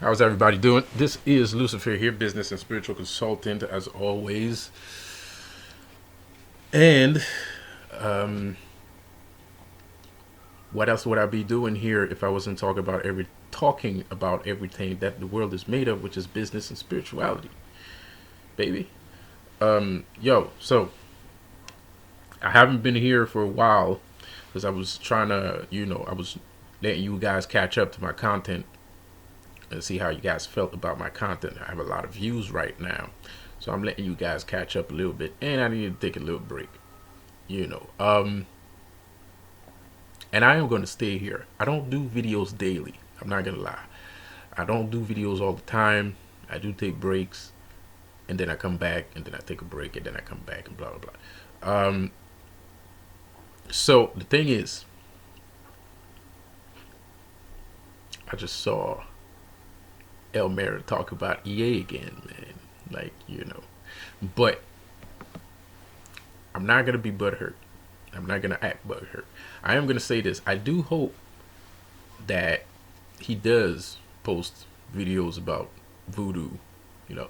How's everybody doing? This is Lucifer here, business and spiritual consultant, as always. And what else would I be doing here if I wasn't talking about everything that the world is made of, which is business and spirituality, baby? So I haven't been here for a while because I was trying to, I was letting you guys catch up to my content and see how you guys felt about my content. I have a lot of views right now, so I'm letting you guys catch up a little bit, and I need to take a little break. You know, um, and I am going to stay here. I don't do videos daily. I'm not gonna lie. I don't do videos all the time. I do take breaks, and then I come back, and then I take a break, and then I come back, and blah blah blah. So the thing is, I just saw Elmera talk about EA again, man. But I'm not gonna be butthurt. I'm not gonna act butthurt. I am gonna say this. I do hope that he does post videos about voodoo.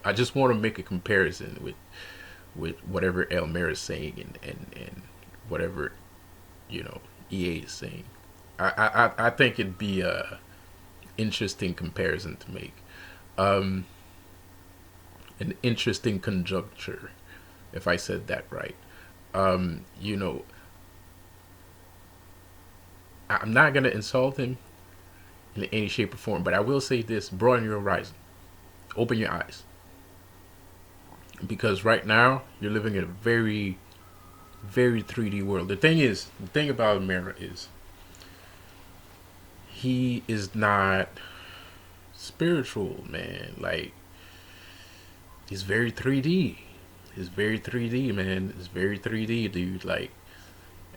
I just want to make a comparison with whatever Elmer is saying and whatever you know EA is saying. I think it'd be a interesting comparison to make. Um, an interesting conjuncture, if I said that right. Um, you know, I'm not gonna insult him in any shape or form, but I will say this: broaden your horizon, open your eyes, because right now you're living in a very, very 3D world. The thing about Mara is he is not spiritual, man. Like he's very 3D. He's very 3D, man. It's very 3D, dude. Like,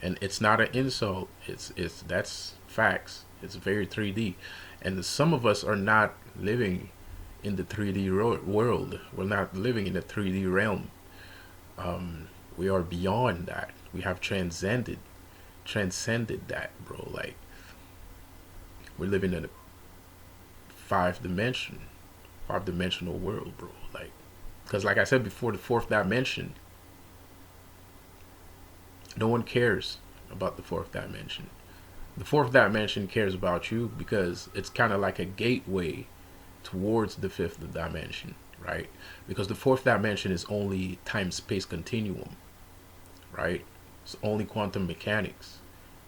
and it's not an insult. It's that's facts. It's very 3D, and some of us are not living in the 3D world. We're not living in the 3D realm. We are beyond that. We have transcended that, bro. Like we're living in a five dimension, five dimensional world, bro. Like, because like I said before, the fourth dimension, no one cares about the fourth dimension. The fourth dimension cares about you because it's kind of like a gateway towards the fifth dimension, right? Because the fourth dimension is only time space continuum, right? It's only quantum mechanics.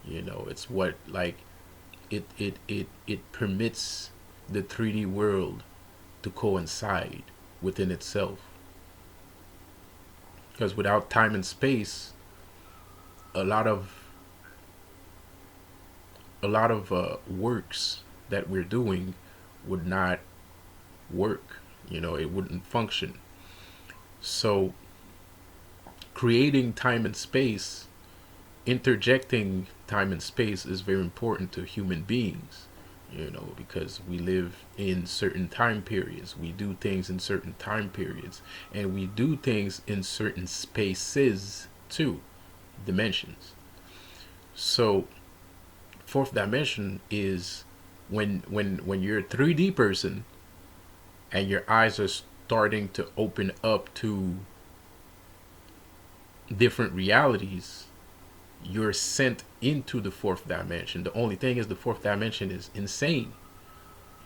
It's what like it permits the 3D world to coincide within itself. Because without time and space, a lot of works that we're doing would not work. It wouldn't function. So creating time and space, interjecting time and space is very important to human beings, because we live in certain time periods. We do things in certain time periods, and we do things in certain spaces too, dimensions. So, fourth dimension is when you're a 3D person and your eyes are starting to open up to different realities, you're sent into the fourth dimension. The only thing is the fourth dimension is insane.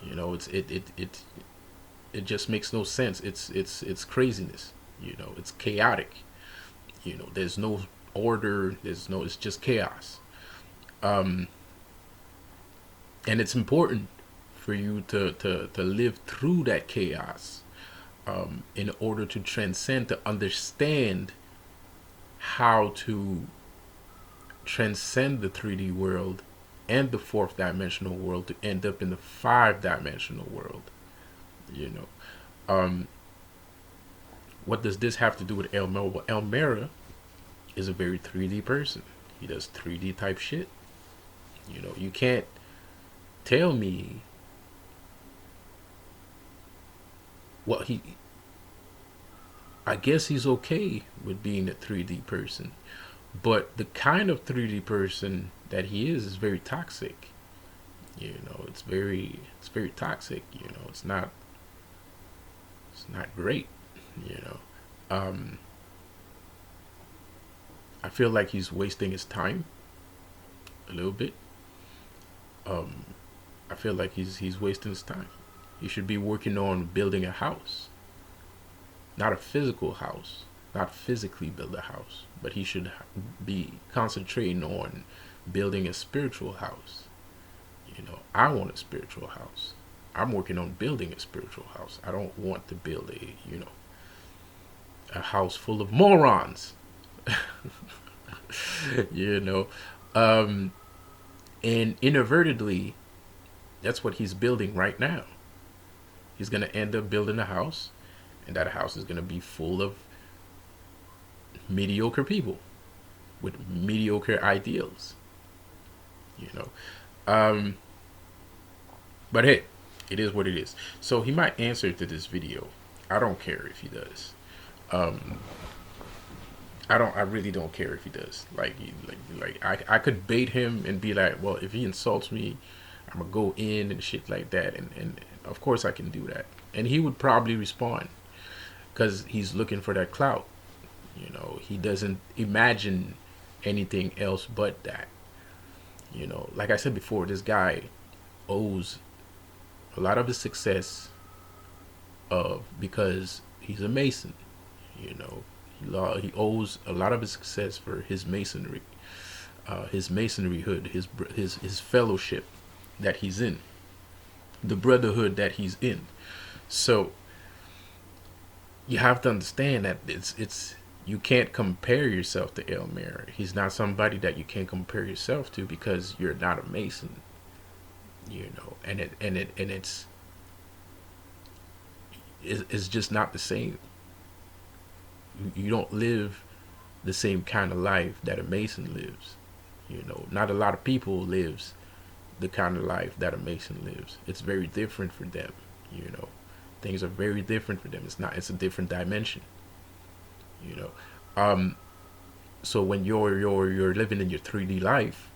It just makes no sense. It's craziness. It's chaotic. There's no order. It's just chaos. Um, and it's important for you to live through that chaos, in order to transcend, to understand how to transcend the 3D world and the fourth dimensional world to end up in the five dimensional world. You know, um, what does this have to do with Elmera? Well, Elmera is a very 3D person. He does 3D type shit. You can't tell me well he I guess he's okay with being a 3D person, but the kind of 3D person that he is very toxic. It's very toxic. It's not great. You know, um, I feel like he's wasting his time a little bit. Um, I feel like he's wasting his time. He should be working on building a house, not a physical house, not physically build a house, but he should be concentrating on building a spiritual house. I want a spiritual house. I'm working on building a spiritual house. I don't want to build a house full of morons. you know, um, and inadvertently, that's what he's building right now. He's gonna end up building a house, and that house is gonna be full of mediocre people with mediocre ideals. You know, um, but hey, it is what it is. So he might answer to this video. I don't care if he does. Um, I don't. I really don't care if he does. I could bait him and be like, well, if he insults me, I'm gonna go in and shit like that, and of course I can do that. And he would probably respond because he's looking for that clout. He doesn't imagine anything else but that. Like I said before, this guy owes a lot of his success of because he's a Mason. You know, he owes a lot of his success for his masonry hood, his fellowship that he's in, the brotherhood that he's in. So you have to understand that it's you can't compare yourself to Elmer. He's not somebody that you can compare yourself to because you're not a Mason. And it's just not the same. You don't live the same kind of life that a Mason lives. Not a lot of people lives the kind of life that a Mason lives. It's very different for them. Things are very different for them. It's a different dimension. you know so when you're living in your 3D life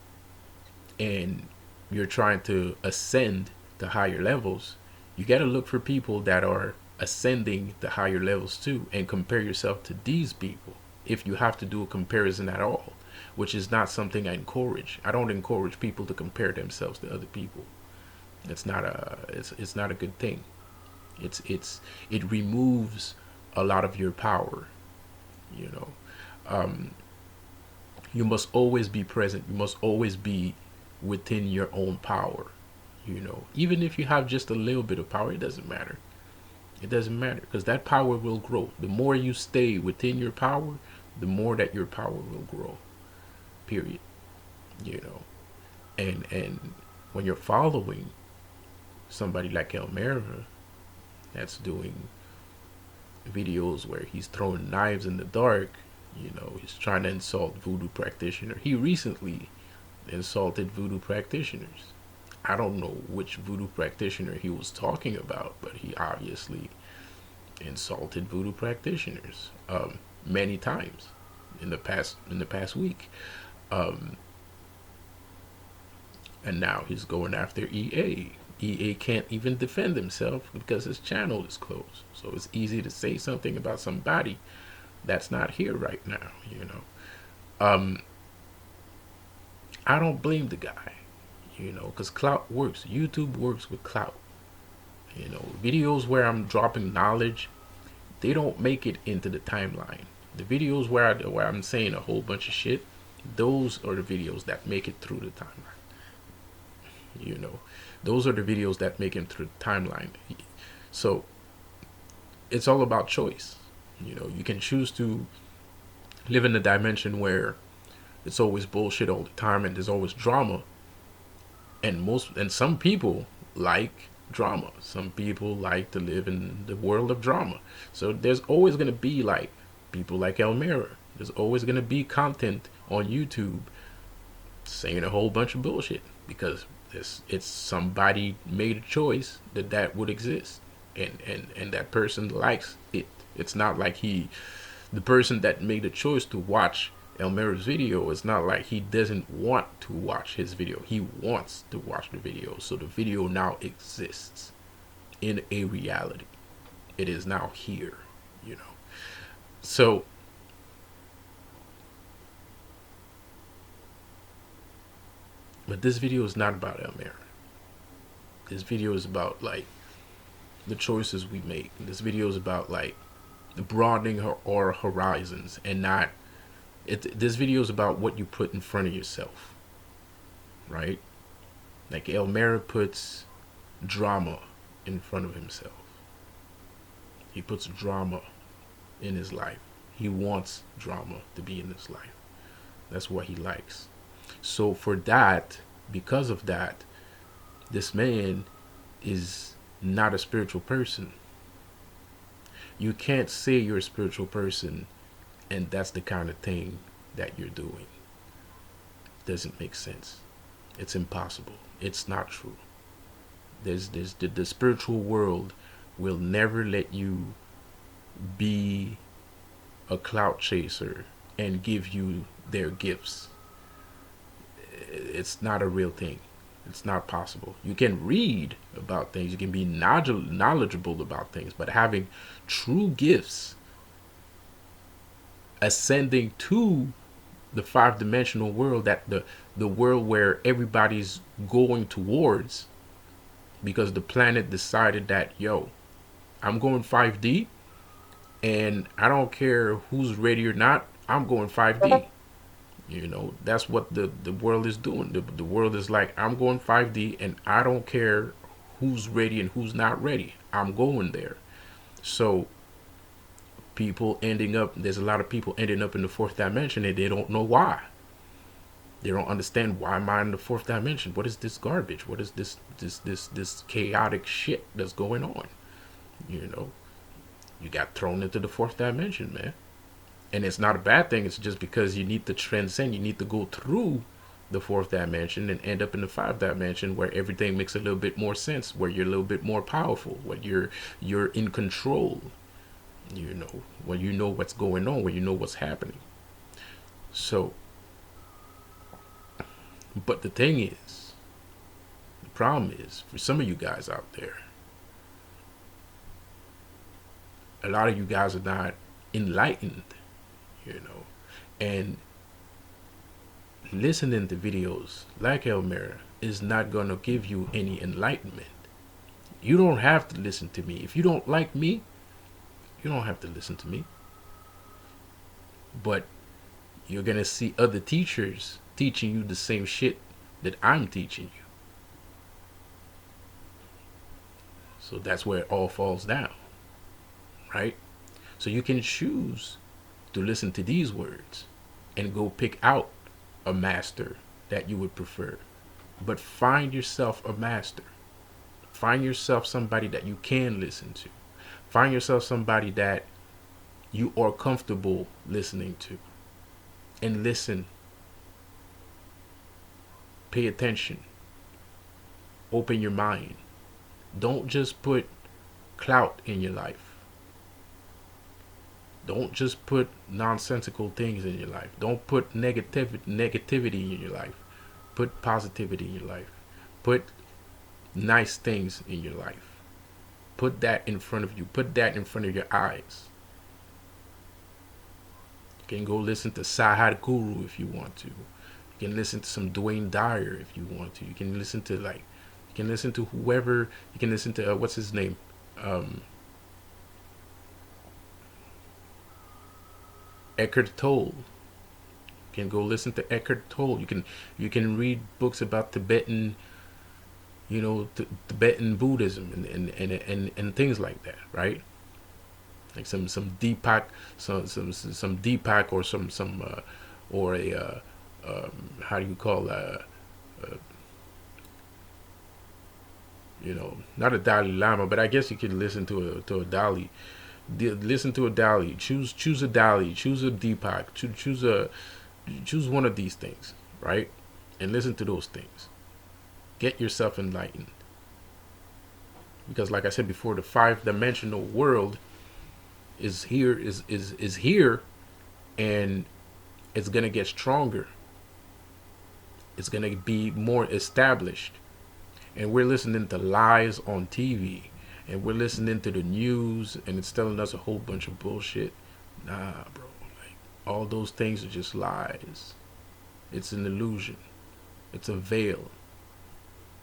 and you're trying to ascend to higher levels, you got to look for people that are ascending the higher levels too and compare yourself to these people, if you have to do a comparison at all, which is not something I encourage. I don't encourage people to compare themselves to other people. It's not a good thing. It removes a lot of your power. you know um, you must always be present. You must always be within your own power. Even if you have just a little bit of power, it doesn't matter. It doesn't matter, because that power will grow. The more you stay within your power, the more that your power will grow. Period. And when you're following somebody like Elmera that's doing videos where he's throwing knives in the dark, he's trying to insult voodoo practitioner. He recently insulted voodoo practitioners. I don't know which voodoo practitioner he was talking about, but he obviously insulted voodoo practitioners many times in the past week, and now he's going after EA. EA can't even defend himself because his channel is closed. So it's easy to say something about somebody that's not here right now. I don't blame the guy. Because clout works. YouTube works with clout. Videos where I'm dropping knowledge, they don't make it into the timeline. The videos where I'm saying a whole bunch of shit, those are the videos that make it through the timeline. Those are the videos that make it through the timeline. So it's all about choice. You can choose to live in a dimension where it's always bullshit all the time and there's always drama. And some people like drama. Some people like to live in the world of drama. So there's always going to be like people like Elmera. There's always going to be content on YouTube saying a whole bunch of bullshit because it's somebody made a choice that would exist, and that person likes it. It's not like the person that made a choice to watch Elmer's video, it's not like he doesn't want to watch his video. He wants to watch the video. So the video now exists in a reality. It is now here, you know. So but this video is not about Elmer. This video is about like the choices we make. This video is about like broadening our horizons and not this video is about what you put in front of yourself, right? Like Elmer puts drama in front of himself. He puts drama in his life. He wants drama to be in his life. That's what he likes. So for that, because of that, this man is not a spiritual person. You can't say you're a spiritual person and that's the kind of thing that you're doing. Doesn't make sense. It's impossible. It's not true. The spiritual world will never let you be a clout chaser and give you their gifts. It's not a real thing. It's not possible. You can read about things, you can be knowledgeable about things, but having true gifts, ascending to the five-dimensional world, that the world where everybody's going towards, because the planet decided that, yo, I'm going 5D and I don't care who's ready or not, I'm going 5D. You know, that's what the world is doing. The world is like, I'm going 5D and I don't care who's ready and who's not ready. I'm going there. So there's a lot of people ending up in the fourth dimension and they don't know why. They don't understand, why am I in the fourth dimension? What is this garbage? What is this chaotic shit that's going on? You know, you got thrown into the fourth dimension, man. And it's not a bad thing. It's just because you need to transcend. You need to go through the fourth dimension and end up in the fifth dimension, where everything makes a little bit more sense, where you're a little bit more powerful, where you're in control. You know, when you know what's going on, when you know what's happening. So, but the problem is, for some of you guys out there, a lot of you guys are not enlightened, you know, and listening to videos like Elmira is not going to give you any enlightenment. You don't have to listen to me. If you don't like me, you don't have to listen to me. But you're going to see other teachers teaching you the same shit that I'm teaching you. So that's where it all falls down, right? So you can choose to listen to these words and go pick out a master that you would prefer. But find yourself a master. Find yourself somebody that you can listen to. Find yourself somebody that you are comfortable listening to. And listen. Pay attention. Open your mind. Don't just put clout in your life. Don't just put nonsensical things in your life. Don't put negativity in your life. Put positivity in your life. Put nice things in your life. Put that in front of you. Put that in front of your eyes. You can go listen to Sahad Guru if you want to. You can listen to some Dwayne Dyer if you want to. You can listen to whoever. You can listen to what's his name? Eckhart Tolle. You can go listen to Eckhart Tolle. You can read books about Tibetan, Tibetan Buddhism and things like that, right? Like some Deepak, some Deepak, or or a how do you call not a Dalai Lama, but I guess you could listen to a Dalai. Listen to a Dalai. Choose a Dalai. Choose a Deepak. Choose one of these things, right? And listen to those things. Get yourself enlightened. Because like I said before, the five-dimensional world is here, and It's gonna get stronger. It's gonna be more established. And we're listening to lies on TV, and we're listening to the news, and it's telling us a whole bunch of bullshit. Nah, bro. Like, all those things are just lies. It's an illusion. It's a veil.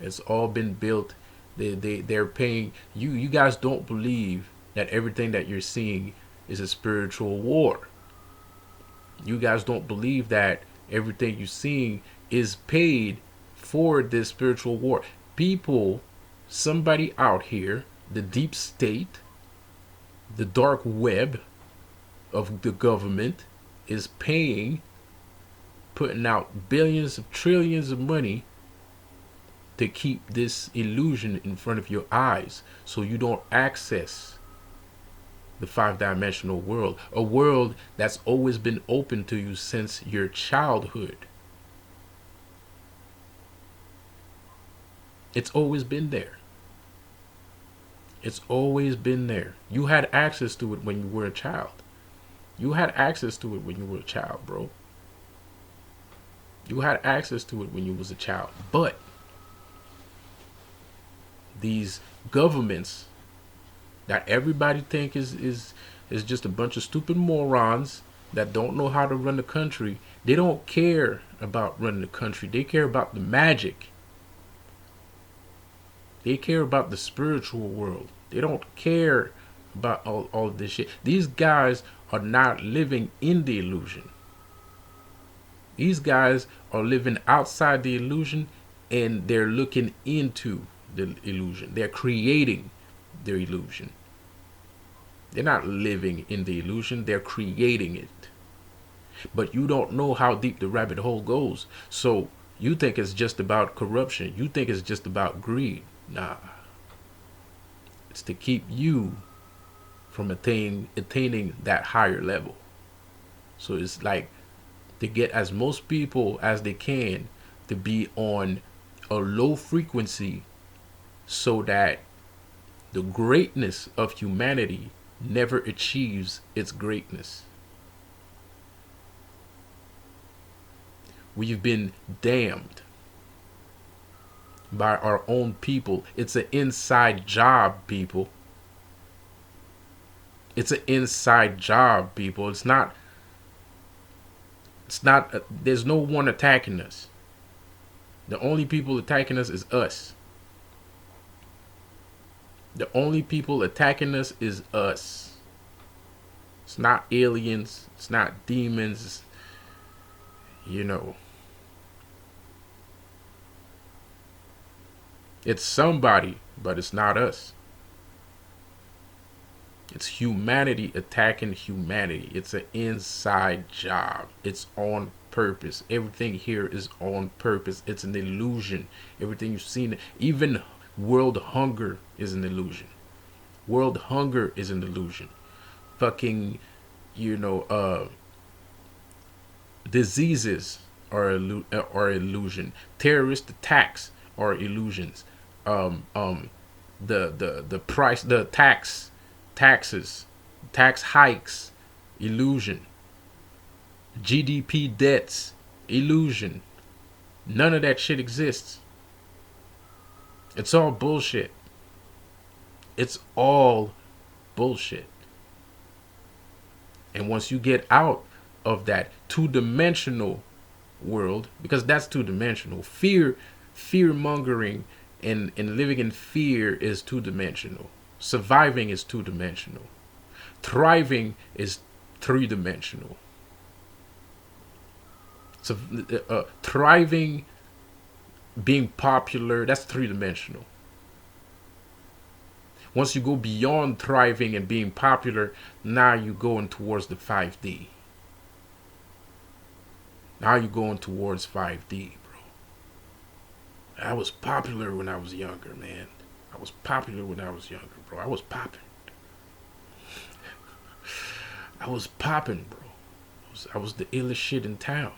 It's all been built. They're paying you. You guys don't believe that everything that you're seeing is a spiritual war. You guys don't believe that everything you're seeing is paid for this spiritual war. People, somebody out here, the deep state, the dark web of the government is paying, putting out billions of trillions of money to keep this illusion in front of your eyes so you don't access the five-dimensional world, a world that's always been open to you since your childhood. It's always been there. It's always been there. You had access to it when you were a child. You had access to it when you were a child, bro. You had access to it when you was a child. But these governments that everybody think is just a bunch of stupid morons that don't know how to run the country. They don't care about running the country. They care about the magic. They care about the spiritual world. They don't care about all this shit. These guys are not living in the illusion. These guys are living outside the illusion, and they're looking into the illusion. They're creating their illusion. They're not living in the illusion, they're creating it. But you don't know how deep the rabbit hole goes. So you think it's just about corruption. You think it's just about greed. Nah. It's to keep you from attaining that higher level. So it's like to get as most people as they can to be on a low frequency so that the greatness of humanity never achieves its greatness. We've been damned by our own people. It's an inside job, people. It's an inside job, people. There's no one attacking us. The only people attacking us is us. The only people attacking us is us. It's not aliens. It's not demons. You know. It's somebody, but it's not us. It's humanity attacking humanity. It's an inside job. It's on purpose. Everything here is on purpose. It's an illusion. Everything you've seen, even world hunger is an illusion. World hunger is an illusion. Fucking, diseases are illusion. Terrorist attacks are illusions. The price, the taxes, tax hikes, illusion. GDP debts, illusion. None of that shit exists. It's all bullshit. It's all bullshit. And once you get out of that two-dimensional world, because that's two-dimensional, fear mongering and living in fear is two-dimensional. Surviving is two-dimensional. Thriving is three-dimensional. So thriving, being popular, that's three-dimensional. Once you go beyond thriving and being popular, now you're going towards the 5D. Now you're going towards 5D, bro. I was popular when I was younger, man. I was popular when I was younger, bro. I was popping. I was popping, bro. I was the illest shit in town.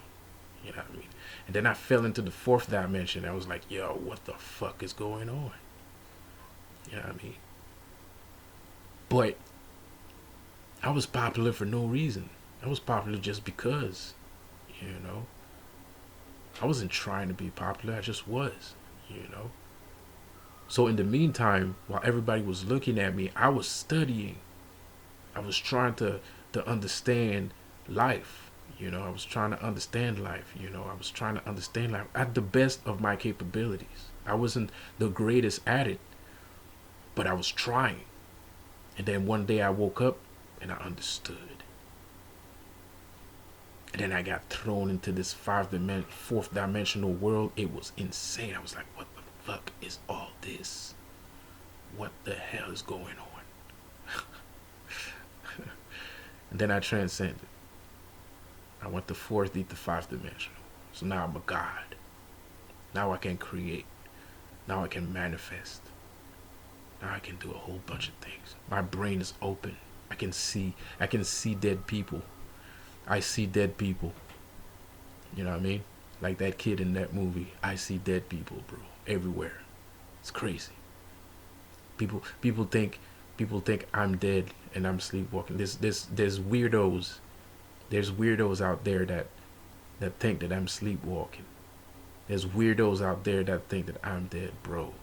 You know what I mean? And then I fell into the fourth dimension. I was like, yo, what the fuck is going on? You know what I mean? But I was popular for no reason. I was popular just because. You know, I wasn't trying to be popular. I just was. You know. So in the meantime, while everybody was looking at me, I was studying. I was trying to understand life. You know, I was trying to understand life. You know, I was trying to understand life at the best of my capabilities. I wasn't the greatest at it, but I was trying. And then one day I woke up and I understood. And then I got thrown into this fourth dimensional world. It was insane. I was like, what the fuck is all this? What the hell is going on? And then I transcended. I went to fourth, to fifth dimensional. So now I'm a god. Now I can create. Now I can manifest. Now I can do a whole bunch of things. My brain is open. I can see dead people. I see dead people. You know what I mean? Like that kid in that movie. I see dead people, bro. Everywhere. It's crazy. People think I'm dead and I'm sleepwalking. There's weirdos. There's weirdos out there that think that I'm sleepwalking. There's weirdos out there that think that I'm dead, bro.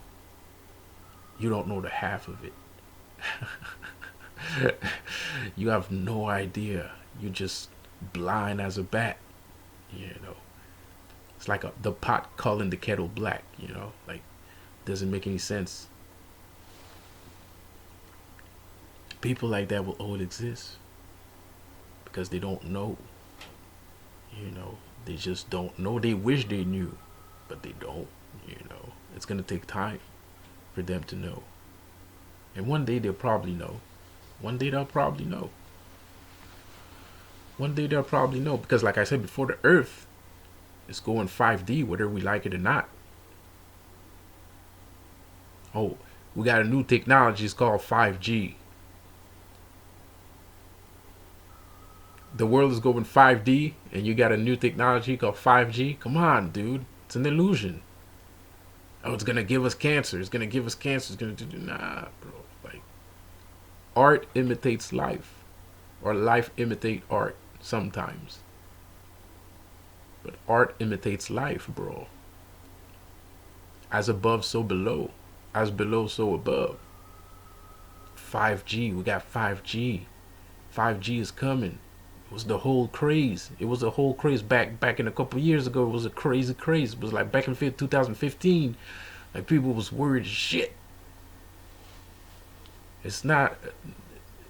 You don't know the half of it. You have no idea. You're just blind as a bat. You know. It's like the pot calling the kettle black, you know? Like, doesn't make any sense. People like that will always exist because they don't know. You know, they just don't know. They wish they knew, but they don't. You know, it's gonna take time for them to know. And one day they'll probably know. One day they'll probably know. One day they'll probably know because, like I said before, the Earth is going 5D, whether we like it or not. Oh, we got a new technology. It's called 5G. The world is going 5D, and you got a new technology called 5G. Come on, dude. It's an illusion. Oh, it's gonna give us cancer. It's gonna give us cancer. It's gonna do nah, bro. Like, art imitates life, or life imitate art sometimes. But art imitates life, bro. As above, so below. As below, so above. 5G. We got 5G. 5G is coming. It was the whole craze. It was a whole craze back in a couple of years ago. It was a crazy craze. It was like back in 2015. Like people was worried as shit. It's not.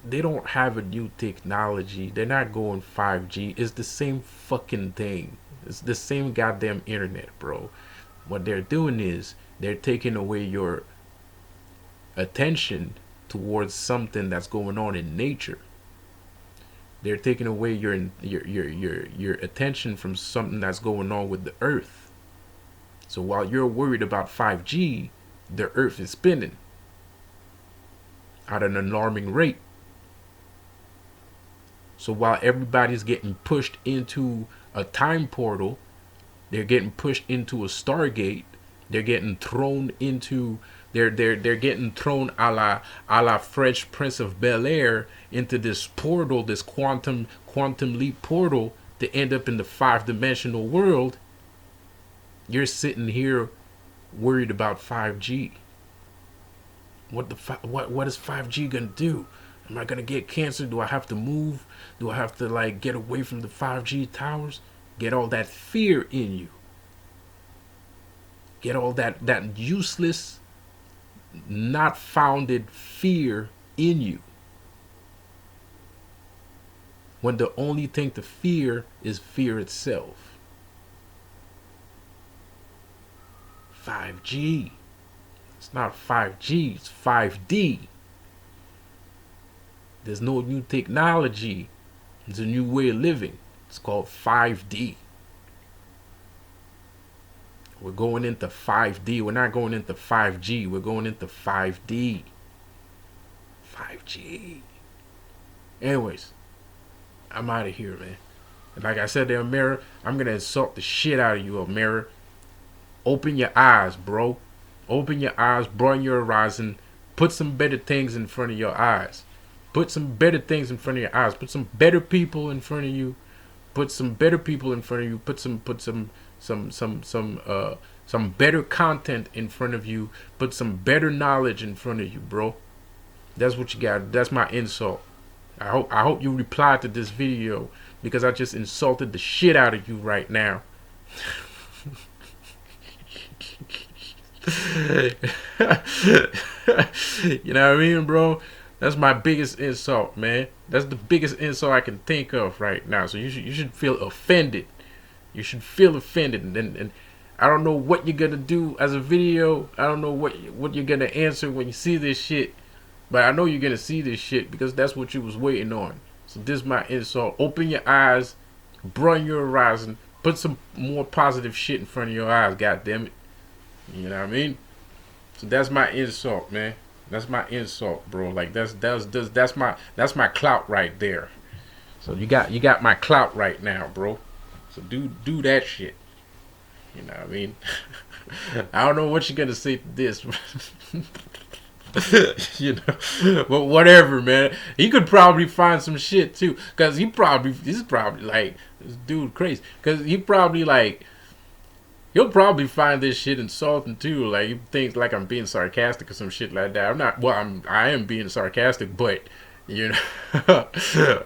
They don't have a new technology. They're not going 5G. It's the same fucking thing. It's the same goddamn internet, bro. What they're doing is they're taking away your attention towards something that's going on in nature. They're taking away your attention from something that's going on with the earth. So while you're worried about 5G, the earth is spinning at an alarming rate. So while everybody's getting pushed into a time portal, they're getting pushed into a Stargate, they're getting thrown into they're getting thrown a la Fresh Prince of Bel-Air into this portal, this quantum leap portal to end up in the 5-dimensional world. You're sitting here worried about 5G. What is 5G gonna do? Am I gonna get cancer? Do I have to move? Do I have to like get away from the 5G towers? Get all that fear in you. Get all that useless, not founded fear in you. When the only thing to fear is fear itself. 5G. It's not 5G, it's 5D. There's no new technology. It's a new way of living. It's called 5D. We're going into 5D. We're not going into 5G. We're going into 5D. 5G. Anyways, I'm out of here, man. And like I said there, Mirror, I'm going to insult the shit out of you, Mirror. Open your eyes, bro. Open your eyes, broaden your horizon. Put some better things in front of your eyes. Put some better things in front of your eyes. Put some better people in front of you. Put some better people in front of you. Put some better content in front of you. Put some better knowledge in front of you, bro. That's what you got. That's my insult. I hope you reply to this video because I just insulted the shit out of you right now. You know what I mean, bro? That's my biggest insult, man. That's the biggest insult I can think of right now. So you should feel offended. You should feel offended, and I don't know what you're gonna do as a video. I don't know what you're gonna answer when you see this shit, but I know you're gonna see this shit because that's what you was waiting on. So this is my insult. Open your eyes, broaden your horizon, put some more positive shit in front of your eyes. God damn it, you know what I mean? So that's my insult, man. That's my insult, bro. Like that's my clout right there. So you got my clout right now, bro. So do that shit. You know what I mean? I don't know what you're gonna say to this. You know, but whatever, man. He could probably find some shit too, cause he's probably like, this dude crazy, cause he'll probably find this shit insulting too. Like he thinks like I'm being sarcastic or some shit like that. I'm not. Well, I am being sarcastic, but you know,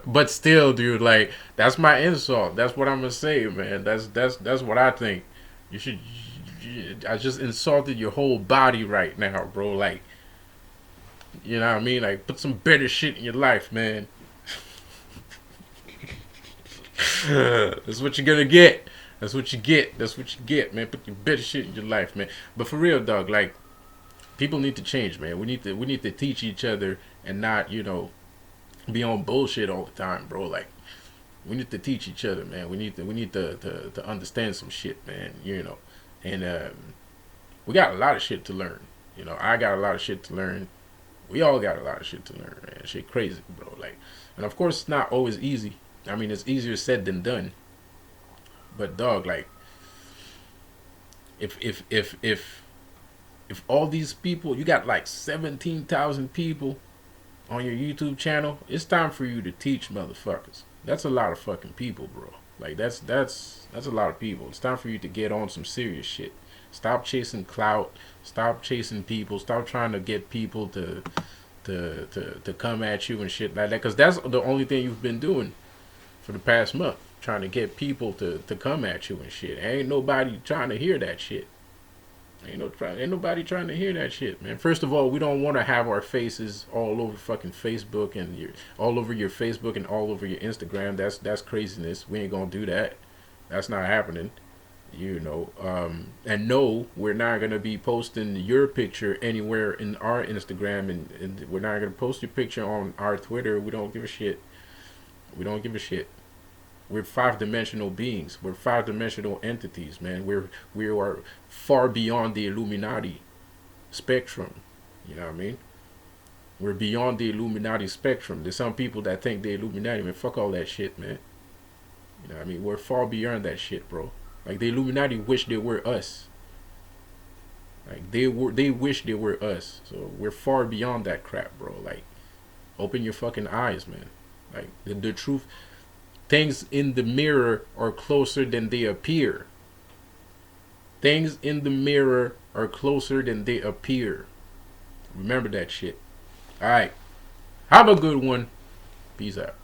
but still, dude. Like that's my insult. That's what I'm gonna say, man. That's what I think. You should. I just insulted your whole body right now, bro. Like, you know what I mean? Like, put some better shit in your life, man. That's what you're gonna get. That's what you get. That's what you get, man. Put your better shit in your life, man. But for real, dog, like, people need to change, man. We need to teach each other and not, you know, be on bullshit all the time, bro. Like, we need to teach each other, man. We need to understand some shit, man. You know, and we got a lot of shit to learn. You know, I got a lot of shit to learn. We all got a lot of shit to learn, man. Shit crazy, bro. Like, and of course, it's not always easy. I mean, it's easier said than done. But dog, like, if all these people, you got like 17,000 people on your YouTube channel, it's time for you to teach motherfuckers. That's a lot of fucking people, bro. Like that's a lot of people. It's time for you to get on some serious shit. Stop chasing clout. Stop chasing people. Stop trying to get people to come at you and shit like that. Because that's the only thing you've been doing for the past month. Trying to get people to come at you and shit. Ain't nobody trying to hear that shit. Ain't nobody trying to hear that shit, man. First of all, we don't want to have our faces all over fucking Facebook and all over your Facebook and all over your Instagram. That's craziness. We ain't gonna do that. That's not happening. You know. And no, we're not gonna be posting your picture anywhere in our Instagram, and we're not gonna post your picture on our Twitter. We don't give a shit. We don't give a shit. We're five-dimensional beings. We're five-dimensional entities, man. We are far beyond the Illuminati spectrum. You know what I mean? We're beyond the Illuminati spectrum. There's some people that think the Illuminati, man. Fuck all that shit, man. You know what I mean? We're far beyond that shit, bro. Like the Illuminati wish they were us. Like they wish they were us. So we're far beyond that crap, bro. Like, open your fucking eyes, man. Like the truth. Things in the mirror are closer than they appear. Things in the mirror are closer than they appear. Remember that shit. Alright. Have a good one. Peace out.